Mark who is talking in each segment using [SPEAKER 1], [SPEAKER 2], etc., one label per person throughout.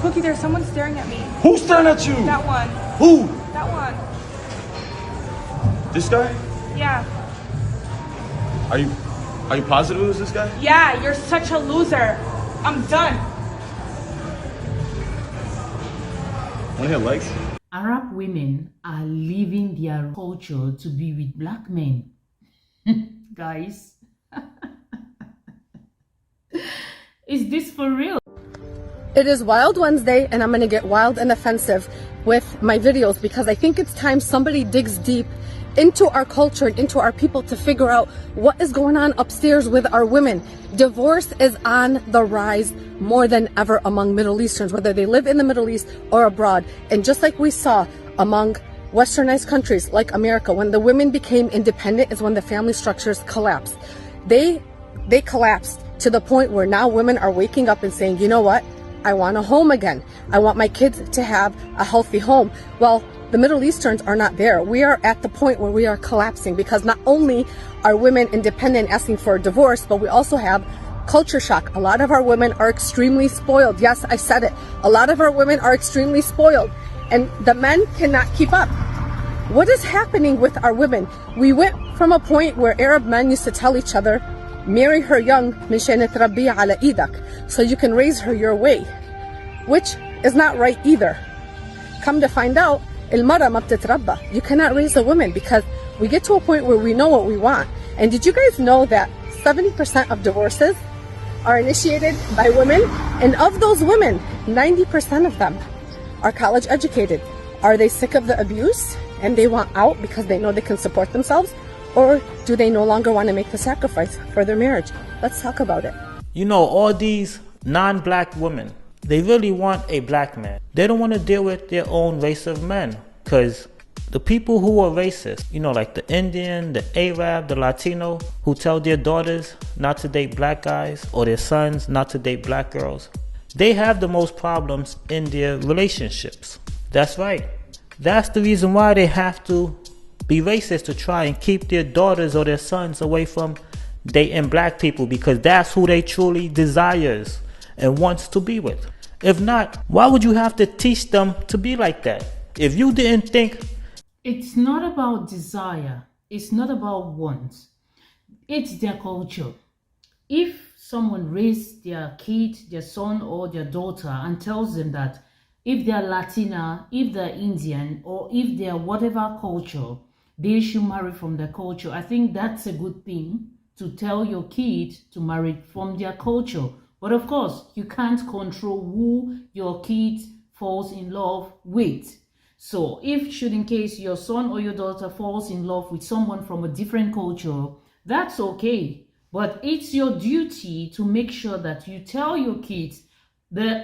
[SPEAKER 1] Cookie, there's someone staring at me.
[SPEAKER 2] Who's staring at you?
[SPEAKER 1] That one.
[SPEAKER 2] Who?
[SPEAKER 1] That one.
[SPEAKER 2] This guy?
[SPEAKER 1] Yeah.
[SPEAKER 2] Are you positive it was this guy?
[SPEAKER 1] Yeah, you're such a loser. I'm done.
[SPEAKER 2] Wanna hear legs?
[SPEAKER 3] Arab women are leaving their culture to be with black men. Guys, is this for real?
[SPEAKER 4] It is Wild Wednesday, and I'm going to get wild and offensive with my videos because I think it's time somebody digs deep into our culture and into our people to figure out what is going on upstairs with our women. Divorce is on the rise more than ever among Middle Easterns, whether they live in the Middle East or abroad. And just like we saw among westernized countries like America, when the women became independent is when the family structures collapsed. They collapsed to the point where now women are waking up and saying, you know what? I want a home again. I want my kids to have a healthy home. Well, the Middle Easterns are not there. We are at the point where we are collapsing because not only are women independent asking for a divorce, but we also have culture shock. A lot of our women are extremely spoiled. Yes, I said it. A lot of our women are extremely spoiled and the men cannot keep up. What is happening with our women? We went from a point where Arab men used to tell each other, marry her young, مشان تربيها على إيدك, so you can raise her your way, which is not right either. Come to find out, المرأة ما بتتربى. You cannot raise a woman because we get to a point where we know what we want. And did you guys know that 70% of divorces are initiated by women? And of those women, 90% of them are college educated. Are they sick of the abuse and they want out because they know they can support themselves? Or do they no longer want to make the sacrifice for their marriage? Let's talk about it.
[SPEAKER 5] You know, all these non-black women, they really want a black man. They don't want to deal with their own race of men. Because the people who are racist, you know, like the Indian, the Arab, the Latino, who tell their daughters not to date black guys or their sons not to date black girls, they have the most problems in their relationships. That's right. That's the reason why they have to be racist, to try and keep their daughters or their sons away from dating black people, because that's who they truly desires and wants to be with. If not, why would you have to teach them to be like that? If you didn't think...
[SPEAKER 3] It's not about desire. It's not about want. It's their culture. If someone raised their kid, their son or their daughter and tells them that if they're Latina, if they're Indian, or if they're whatever culture, they should marry from their culture, I think that's a good thing to tell your kid to marry from their culture. But of course, you can't control who your kid falls in love with. So if should in case your son or your daughter falls in love with someone from a different culture, that's okay. But it's your duty to make sure that you tell your kids,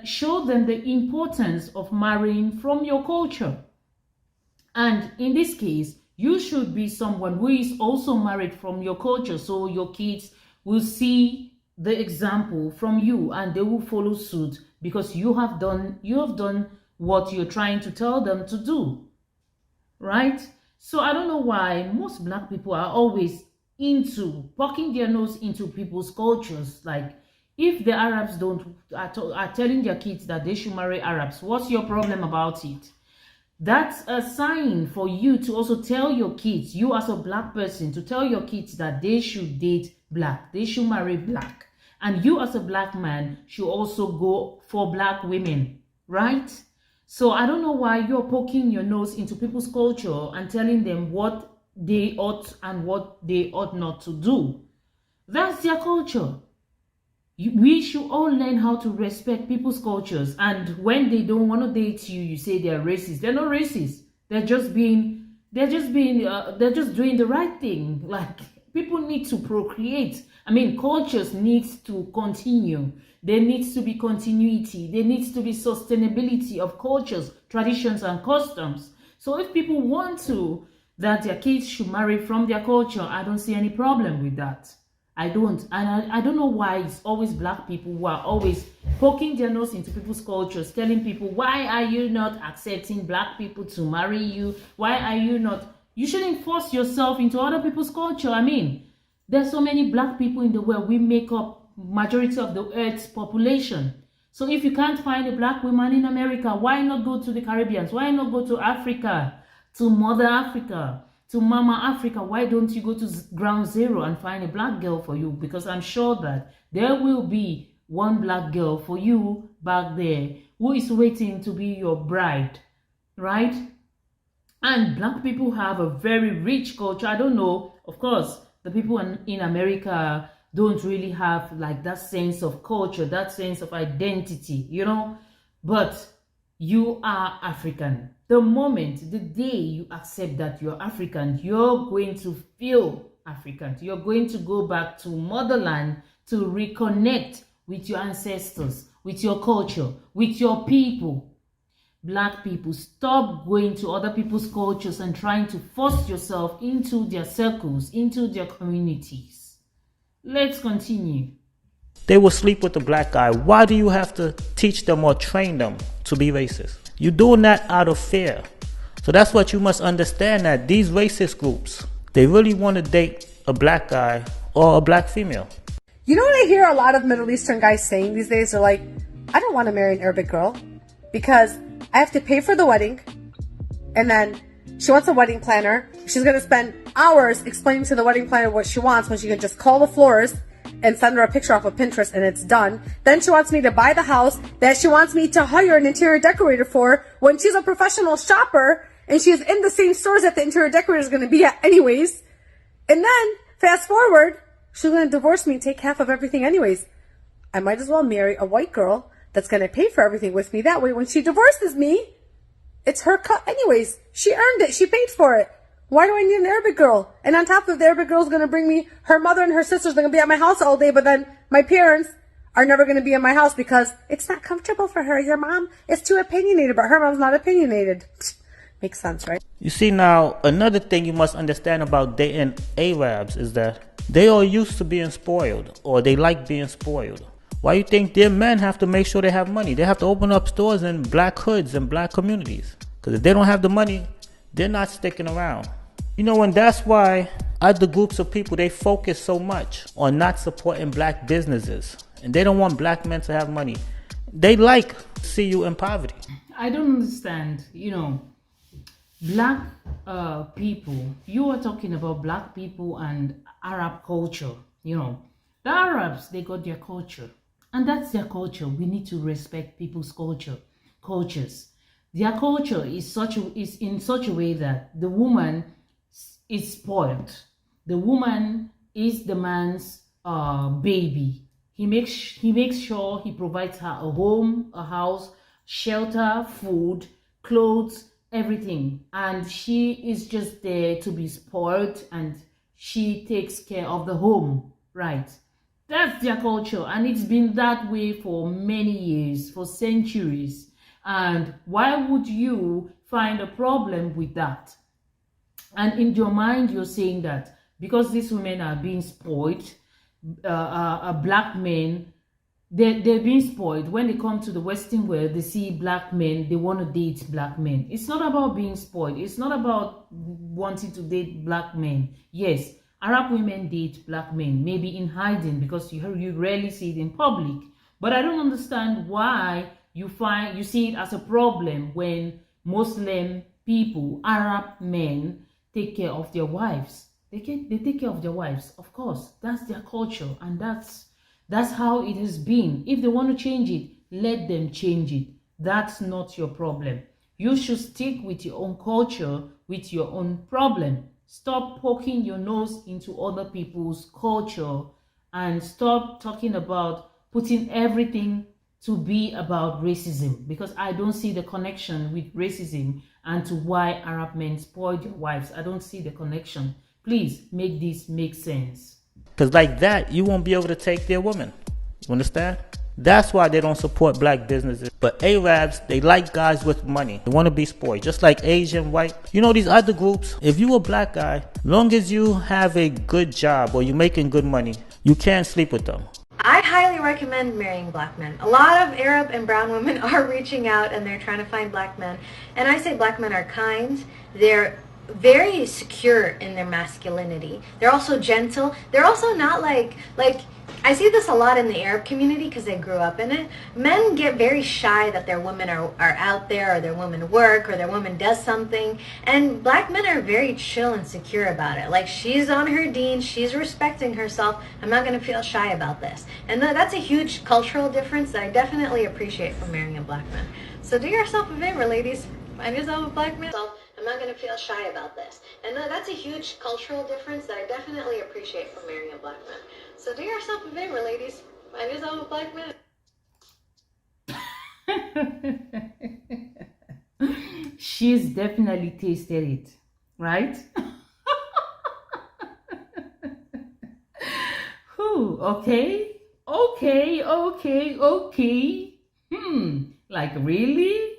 [SPEAKER 3] show them the importance of marrying from your culture. And in this case, you should be someone who is also married from your culture, so your kids will see the example from you and they will follow suit because you have done what you're trying to tell them to do, right? So I don't know why most black people are always into poking their nose into people's cultures. Like, if the Arabs are telling their kids that they should marry Arabs, what's your problem about it? That's a sign for you to also tell your kids, you as a black person, to tell your kids that they should date black, they should marry black. And you as a black man should also go for black women, right? So I don't know why you're poking your nose into people's culture and telling them what they ought and what they ought not to do. That's their culture. We should all learn how to respect people's cultures. And when they don't want to date you, you say they're racist. They're not racist. They're just doing the right thing. Like, people need to procreate. I mean, cultures need to continue. There needs to be continuity. There needs to be sustainability of cultures, traditions, and customs. So if people want that their kids should marry from their culture, I don't see any problem with that. I don't. And I don't know why it's always black people who are always poking their nose into people's cultures, telling people, why are you not accepting black people to marry you? Why are you not? You shouldn't force yourself into other people's culture. I mean, there's so many black people in the world. We make up majority of the earth's population. So if you can't find a black woman in America, why not go to the Caribbean? Why not go to Africa, to Mother Africa, to Mama Africa? Why don't you go to ground zero and find a black girl for you? Because I'm sure that there will be one black girl for you back there who is waiting to be your bride, right? And black people have a very rich culture. I don't know, of course, the people in America don't really have like that sense of culture, that sense of identity, you know, but you are African. The moment, the day you accept that you're African, you're going to feel African. You're going to go back to motherland to reconnect with your ancestors, with your culture, with your people. Black people, stop going to other people's cultures and trying to force yourself into their circles, into their communities. Let's continue.
[SPEAKER 5] They will sleep with the black guy. Why do you have to teach them or train them to be racist? You're doing that out of fear. So that's what you must understand, that these racist groups, they really want to date a black guy or a black female.
[SPEAKER 4] You know what I hear a lot of Middle Eastern guys saying these days? They're like, I don't want to marry an Arabic girl because I have to pay for the wedding, and then she wants a wedding planner. She's going to spend hours explaining to the wedding planner what she wants when she can just call the florist and send her a picture off of Pinterest and it's done. Then she wants me to buy the house that she wants me to hire an interior decorator for when she's a professional shopper and she's in the same stores that the interior decorator is going to be at anyways. And then, fast forward, she's going to divorce me and take half of everything anyways. I might as well marry a white girl that's going to pay for everything with me. That way, when she divorces me, it's her cut anyways. She earned it. She paid for it. Why do I need an Arabic girl? And on top of the Arabic girl's going to bring me, her mother and her sisters are going to be at my house all day, but then my parents are never going to be in my house because it's not comfortable for her. Your mom is too opinionated, but her mom's not opinionated. Makes sense, right?
[SPEAKER 5] You see, now, another thing you must understand about dating Arabs is that they are used to being spoiled, or they like being spoiled. Why you think their men have to make sure they have money? They have to open up stores in black hoods and black communities. Because if they don't have the money, they're not sticking around. You know, and that's why other groups of people, they focus so much on not supporting black businesses. And they don't want black men to have money. They like to see you in poverty.
[SPEAKER 3] I don't understand, you know, black people. You are talking about black people and Arab culture, you know. The Arabs, they got their culture. And that's their culture. We need to respect people's cultures. Their culture is in such a way that the woman is spoiled. The woman is the man's baby. He makes sure he provides her a home, a house, shelter, food, clothes, everything. And she is just there to be spoiled, and she takes care of the home, right? That's their culture, and it's been that way for many years, for centuries. And why would you find a problem with that? And in your mind, you're saying that because these women are being spoiled, black men, they're being spoiled. When they come to the Western world, they see black men, they want to date black men. It's not about being spoiled. It's not about wanting to date black men. Yes, Arab women date black men, maybe in hiding because you rarely see it in public. But I don't understand why you see it as a problem when Muslim people, Arab men, take care of their wives. They take care of their wives. Of course, that's their culture, and that's how it has been. If they want to change it, let them change it. That's not your problem. You should stick with your own culture, with your own problem. Stop poking your nose into other people's culture and stop talking about putting everything to be about racism, because I don't see the connection with racism and to why Arab men spoil their wives. I don't see the connection. Please make this make sense.
[SPEAKER 5] Because like that, you won't be able to take their women. You understand? That's why they don't support black businesses. But Arabs, they like guys with money. They want to be spoiled. Just like Asian, white. You know, these other groups, if you a black guy, long as you have a good job or you're making good money, you can't sleep with them.
[SPEAKER 6] I highly recommend marrying black men. A lot of Arab and brown women are reaching out and they're trying to find black men. And I say black men are kind. They're very secure in their masculinity. They're also gentle. They're also not like I see this a lot in the Arab community because I grew up in it. Men get very shy that their women are out there, or their women work, or their woman does something. And black men are very chill and secure about it. Like, she's on her deen, she's respecting herself. I'm not going to feel shy about this. And that's a huge cultural difference that I definitely appreciate from marrying a black man. So do yourself a favor, ladies. Find yourself a black man. I'm not going to feel shy about this. And that's a huge cultural difference that I definitely appreciate from marrying a black man. So do yourself a favor, ladies. Find yourself a black man.
[SPEAKER 3] She's definitely tasted it, right? Whew, okay. Like, really?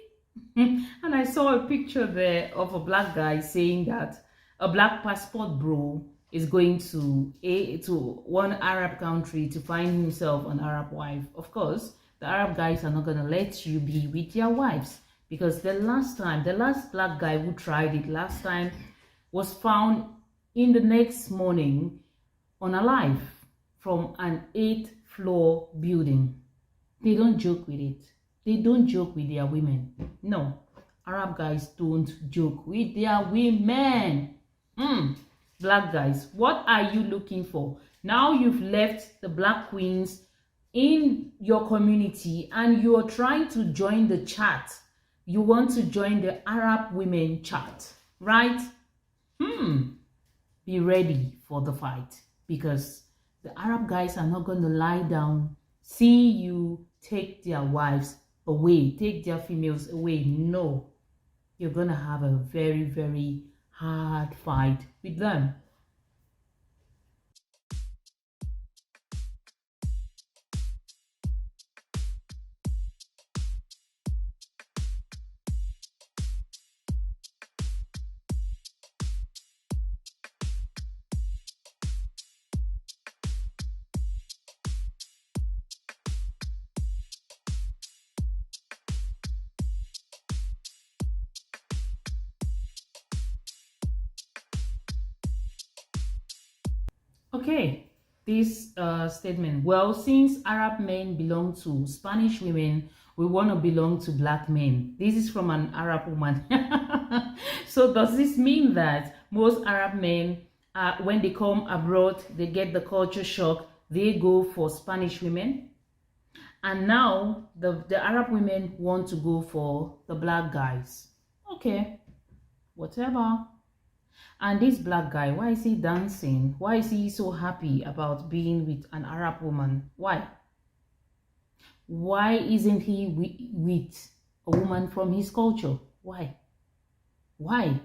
[SPEAKER 3] And I saw a picture there of a black guy saying that a black passport bro is going to one Arab country to find himself an Arab wife. Of course, the Arab guys are not going to let you be with their wives, because the last black guy who tried it last time was found in the next morning unalive from an 8th floor building. They don't joke with it. They don't joke with their women. No, Arab guys don't joke with their women. Black guys, what are you looking for? Now you've left the black queens in your community and you're trying to join the chat. You want to join the Arab women chat, right? Be ready for the fight, because the Arab guys are not going to lie down, see you take their wives away, take their females away. No, you're going to have a very, very hard fight with them. Okay, this statement. Well, since Arab men belong to Spanish women, we want to belong to black men. This is from an Arab woman. So does this mean that most Arab men, when they come abroad, they get the culture shock, they go for Spanish women? And now the Arab women want to go for the black guys. Okay, whatever. And this black guy, why is he dancing? Why is he so happy about being with an Arab woman? Why? Why isn't he with a woman from his culture? Why? Why?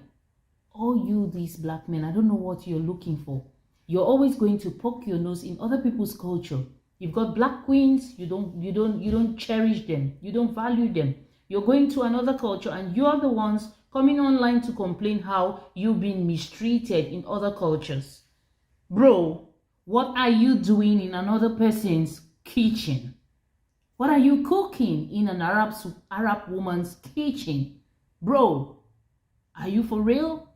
[SPEAKER 3] All you, these black men, I don't know what you're looking for. You're always going to poke your nose in other people's culture. You've got black queens, you don't cherish them, you don't value them. You're going to another culture and you're the ones coming online to complain how you've been mistreated in other cultures. Bro, what are you doing in another person's kitchen? What are you cooking in an Arab woman's kitchen? Bro, are you for real?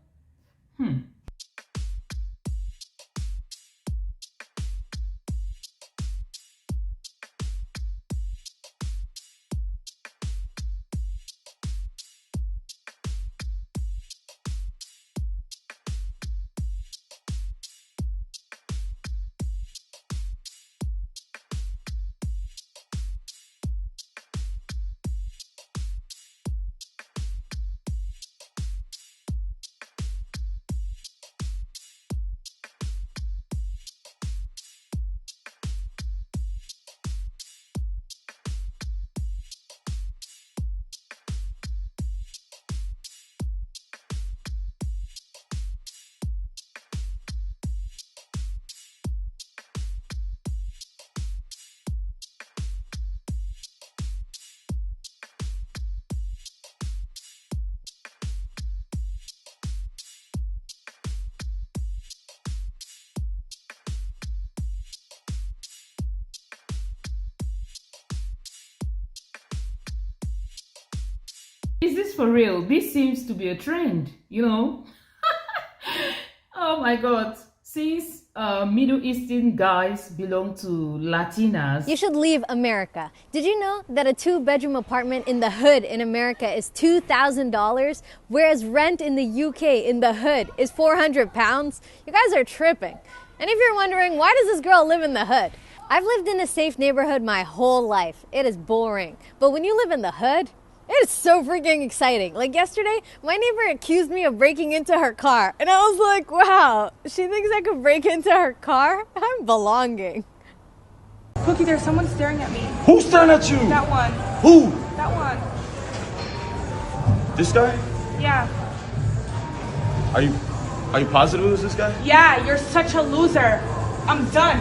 [SPEAKER 3] Is this for real? This seems to be a trend, you know? Oh my God. Since Middle Eastern guys belong to Latinas,
[SPEAKER 6] You should leave America. Did you know that a 2-bedroom apartment in the hood in America is $2,000, whereas rent in the UK in the hood is £400? You guys are tripping. And if you're wondering, why does this girl live in the hood? I've lived in a safe neighborhood my whole life. It is boring. But when you live in the hood, it is so freaking exciting. Like yesterday, my neighbor accused me of breaking into her car. And I was like, wow, she thinks I could break into her car? I'm belonging.
[SPEAKER 1] Cookie, there's someone staring at me.
[SPEAKER 2] Who's staring at you?
[SPEAKER 1] That one.
[SPEAKER 2] Who?
[SPEAKER 1] That one.
[SPEAKER 2] This guy?
[SPEAKER 1] Yeah.
[SPEAKER 2] Are you positive it was this guy?
[SPEAKER 1] Yeah, you're such a loser. I'm done.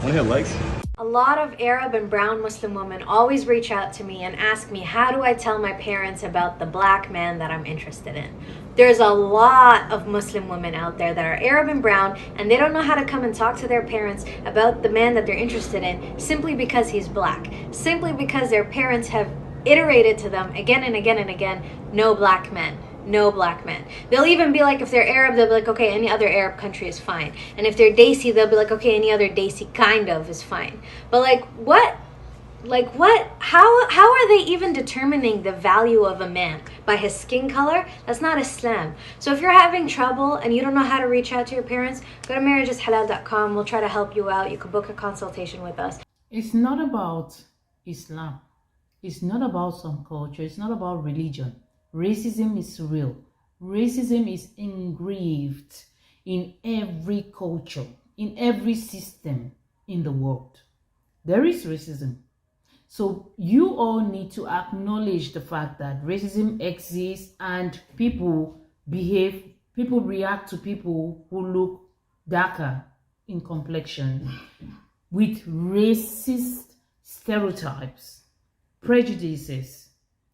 [SPEAKER 2] Wanna hear legs?
[SPEAKER 6] A lot of Arab and brown Muslim women always reach out to me and ask me, how do I tell my parents about the black man that I'm interested in? There's a lot of Muslim women out there that are Arab and brown, and they don't know how to come and talk to their parents about the man that they're interested in simply because he's black. Simply because their parents have iterated to them again and again and again, no black men. No black men. They'll even be like, if they're Arab, they'll be like, okay, any other Arab country is fine. And if they're Desi, they'll be like, okay, any other Desi kind of is fine. But like, what? Like what? How are they even determining the value of a man? By his skin color? That's not Islam. So if you're having trouble and you don't know how to reach out to your parents, go to marriageishalal.com. We'll try to help you out. You can book a consultation with us.
[SPEAKER 3] it's not about Islam. It's not about some culture. It's not about religion. Racism is real. Racism is engraved in every culture, in every system in the world. There is racism. So you all need to acknowledge the fact that racism exists and people react to people who look darker in complexion with racist stereotypes, prejudices.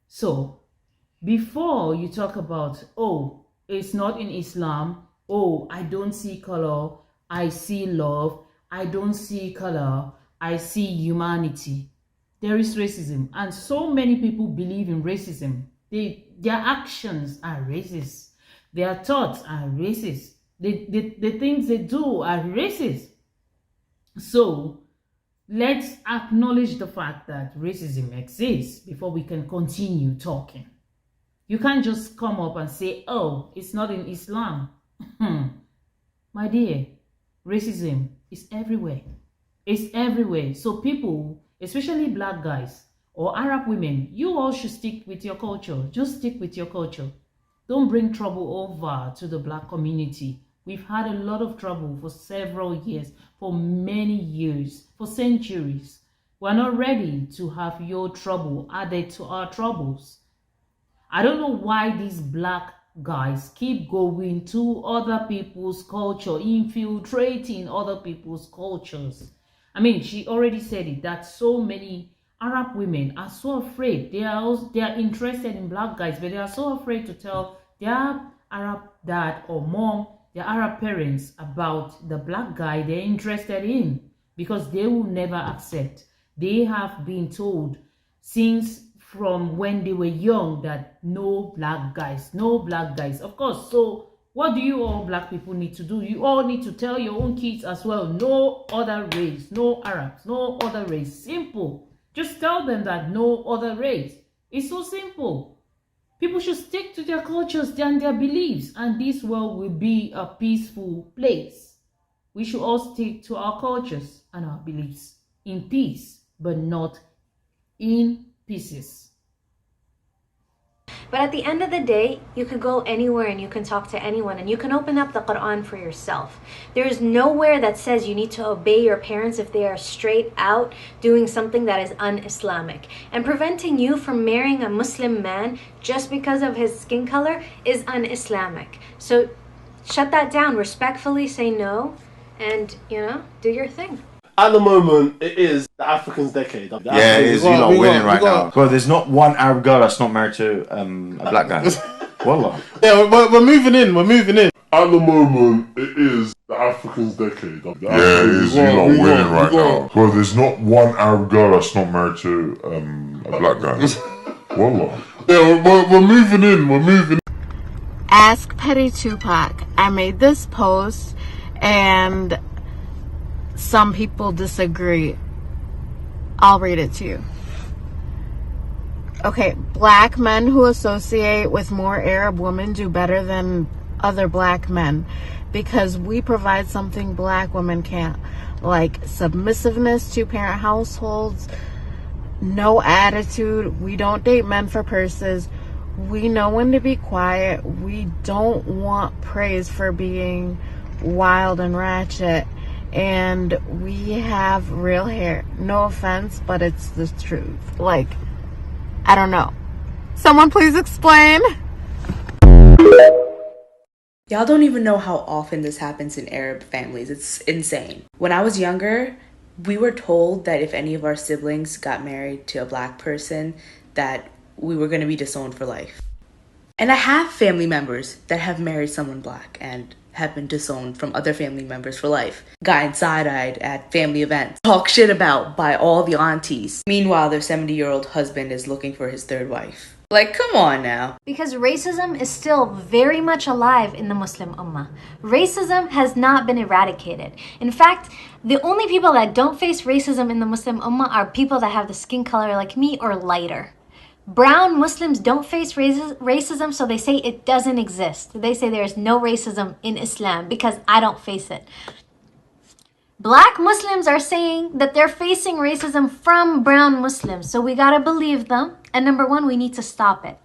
[SPEAKER 3] So before you talk about, oh, it's not in Islam, oh, I don't see color, I see love, I don't see color, I see humanity. There is racism, and so many people believe in racism. Their actions are racist. Their thoughts are racist. The things they do are racist. So let's acknowledge the fact that racism exists before we can continue talking. You can't just come up and say, oh, it's not in Islam. My dear, racism is everywhere. It's everywhere. So people, especially black guys or Arab women, you all should stick with your culture. Just stick with your culture. Don't bring trouble over to the black community. We've had a lot of trouble for several years, for many years, for centuries. We're not ready to have your trouble added to our troubles. I don't know why these black guys keep going to other people's culture, infiltrating other people's cultures. I mean, she already said it, that so many Arab women are so afraid. They are interested in black guys, but they are so afraid to tell their Arab dad or mom, their Arab parents, about the black guy they're interested in, because they will never accept. They have been told since from when they were young that no black guys, no black guys. Of course, so what do you all black people need to do? You all need to tell your own kids as well, no other race, no Arabs, no other race. Simple. Just tell them that no other race. It's so simple. People should stick to their cultures and their beliefs, and this world will be a peaceful place. We should all stick to our cultures and our beliefs in peace, but not in pieces.
[SPEAKER 6] But at the end of the day, you could go anywhere and you can talk to anyone and you can open up the Quran for yourself. There is nowhere that says you need to obey your parents if they are straight out doing something that is un-Islamic. And preventing you from marrying a Muslim man just because of his skin color is un-Islamic. So shut that down, respectfully say no, and, do your thing.
[SPEAKER 7] At the moment, it is the African's decade.
[SPEAKER 8] Yeah, it is. You're not winning right now. Bro, there's not one Arab girl that's not married to a black guy. Wallah.
[SPEAKER 7] Yeah, we're moving in. We're moving in. At the moment, it is the African's decade.
[SPEAKER 9] Yeah, it is. You're not winning right now. Bro, there's not one Arab girl that's not married to a black guy. Wallah. Yeah, we're moving in. We're moving in.
[SPEAKER 10] Ask Petty Tupac. I made this post and some people disagree. I'll read it to you. Okay, black men who associate with more Arab women do better than other black men because we provide something black women can't, like submissiveness, two-parent households, no attitude. We don't date men for purses. We know when to be quiet. We don't want praise for being wild and ratchet. And we have real hair. No offense, but it's the truth. Like, I don't know. Someone please explain.
[SPEAKER 11] Y'all don't even know how often this happens in Arab families. It's insane. When I was younger, we were told that if any of our siblings got married to a black person, that we were going to be disowned for life. And I have family members that have married someone black and have been disowned from other family members for life. Gotten side-eyed at family events. Talked shit about by all the aunties. Meanwhile, their 70-year-old husband is looking for his third wife. Like, come on now.
[SPEAKER 6] Because racism is still very much alive in the Muslim Ummah. Racism has not been eradicated. In fact, the only people that don't face racism in the Muslim Ummah are people that have the skin color like me or lighter. Brown Muslims don't face racism, so they say it doesn't exist. They say there's no racism in Islam because I don't face it. Black Muslims are saying that they're facing racism from brown Muslims, so we gotta believe them. And number one, we need to stop it.